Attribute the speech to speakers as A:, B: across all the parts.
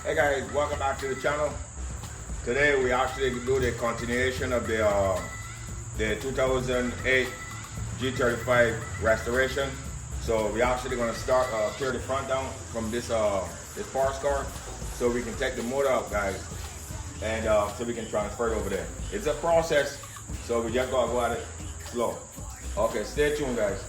A: Hey guys, welcome back to the channel. Today we actually do the continuation of the 2008 G35 restoration. So we actually going to start tear the front down from this parts car, so we can take the motor out, guys, and so we can transfer it over there. It's a process, so we just gotta go at it slow. Okay, stay tuned, guys.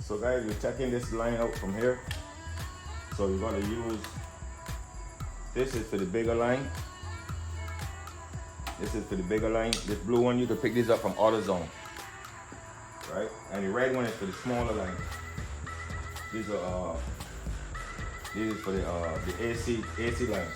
A: So guys, we're checking this line out from here. So you're gonna use, this is for the bigger line. This is for the bigger line. This blue one, you can pick this up from AutoZone, right? And the red one is for the smaller line. These are this is for the AC lines.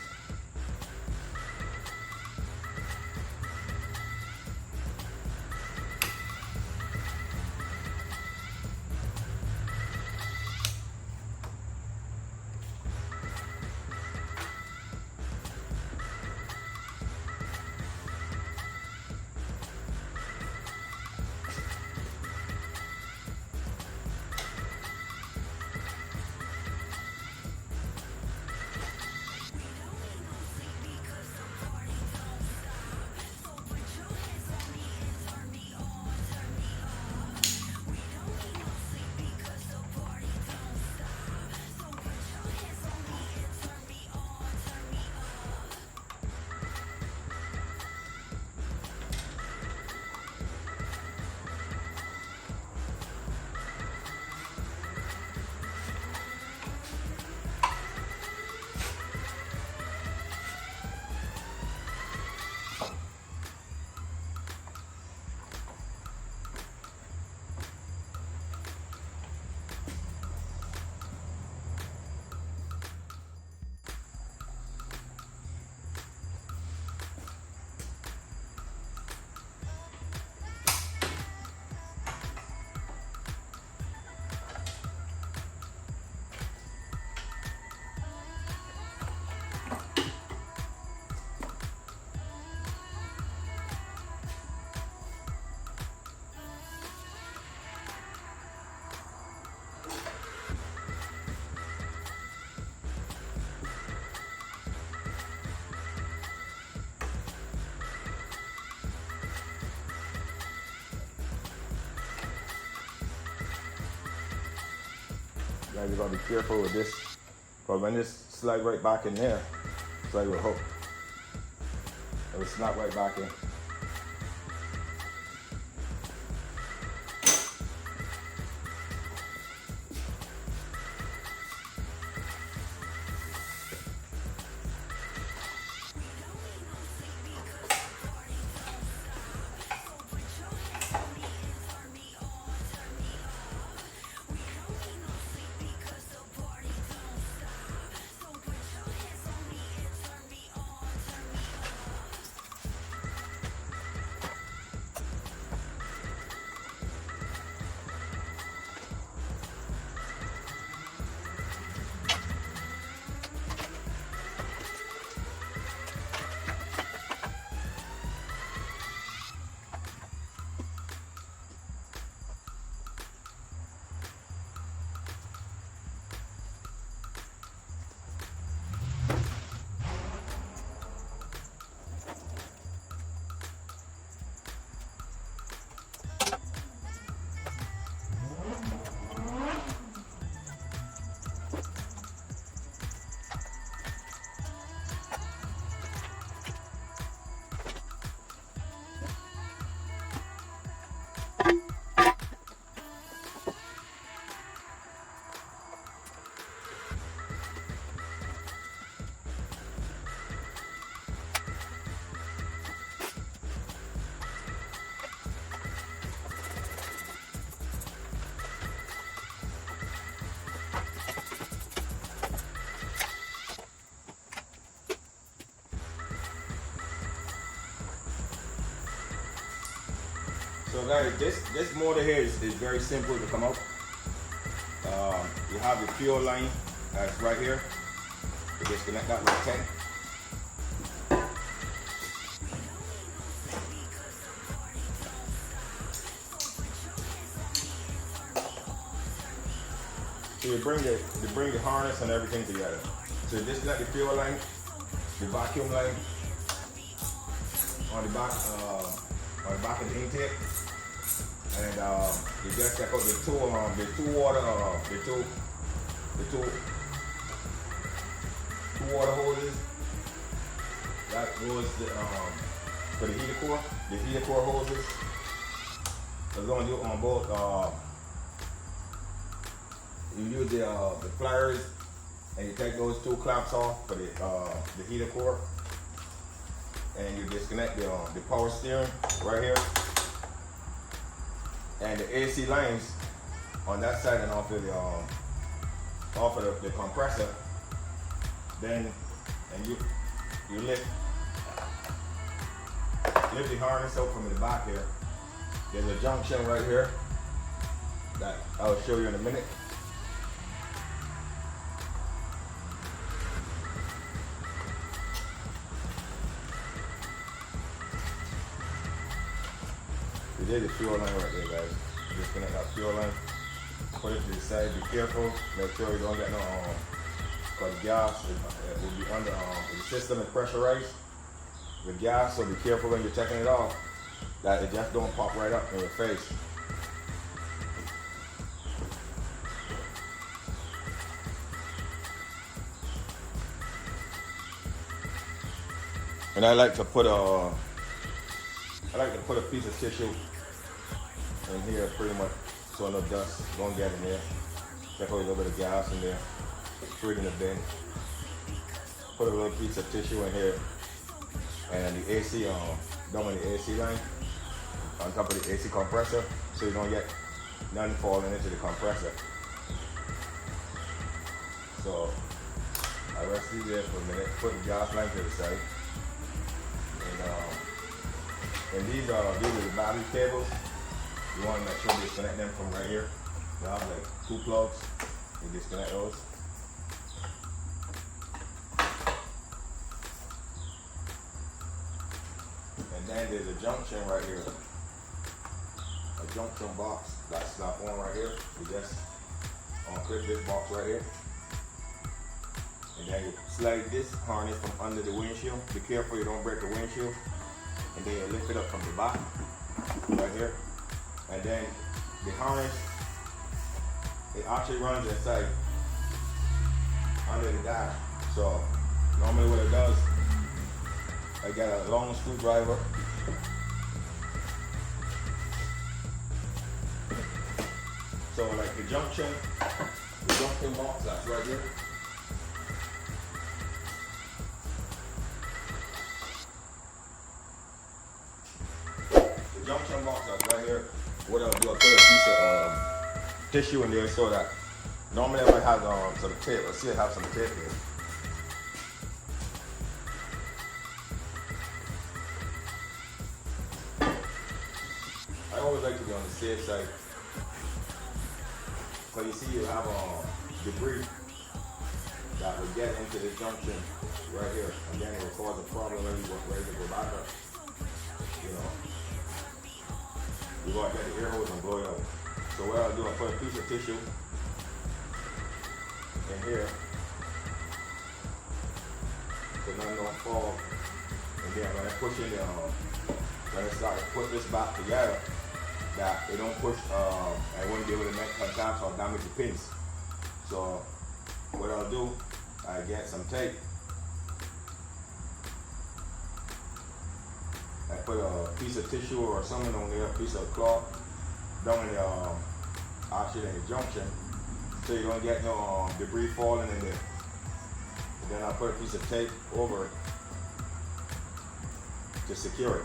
A: Now you gotta be careful with this, because when this slide right back in there, it's like a hook. It will snap right back in. So guys, this motor here is very simple to come out. You have the fuel line that's right here. You disconnect that with the tank. So you bring the harness and everything together. So you disconnect the fuel line, the vacuum line on the back of the intake, and you just check out the two water hoses. That goes for the heater core. The heater core hoses. As long as you on both you use the pliers and you take those two clamps off for the heater core, and you disconnect the power steering right here, and the AC lines on that side and off of the compressor. Then you lift the harness out from the back here. There's a junction right here that I'll show you in a minute. There's the fuel line right there, guys. Disconnect that fuel line. Put it to the side. Be careful. Make sure you don't get no because gas will be under the system is pressurized with gas, so be careful when you're taking it off that it just don't pop right up in your face. And I like to put a piece of tissue in here pretty much so no dust don't get in there. Take a little bit of gas in there. Put it in the bin. Put a little piece of tissue in here, and the AC down on the AC line on top of the AC compressor, so you don't get nothing falling into the compressor. So I rest these there for a minute. Put the gas line to the side, and these are the battery cables. You want to make sure you disconnect them from right here. You have like 2 plugs. You disconnect those. And then there's a junction right here. A junction box that snap on right here. You just clip this box right here. And then you slide this harness from under the windshield. Be careful you don't break the windshield. And then you lift it up from the back right here. And then the harness, it actually runs inside under the dash. So normally what it does, I got a long screwdriver. So like the junction box that's right here. The junction box that's right here. What I'll do, I'll put a piece of tissue in there so that normally I might have some tape. Let's see, I have some tape here. I always like to be on the safe side. So you see, you have debris that will get into this junction right here, and then it will cause a problem when you get ready to go back up. You know. You gotta get the air hose and blow it out. So what I'll do, I'll put a piece of tissue in here so nothing don't fall. And then when I push in when I start to put this back together, that it don't push, I won't be able to make contact or damage the pins. So what I'll do, I get some tape. I put a piece of tissue or something on there, a piece of cloth down in the actually in the junction, so you don't get no debris falling in there. And then I put a piece of tape over it to secure it.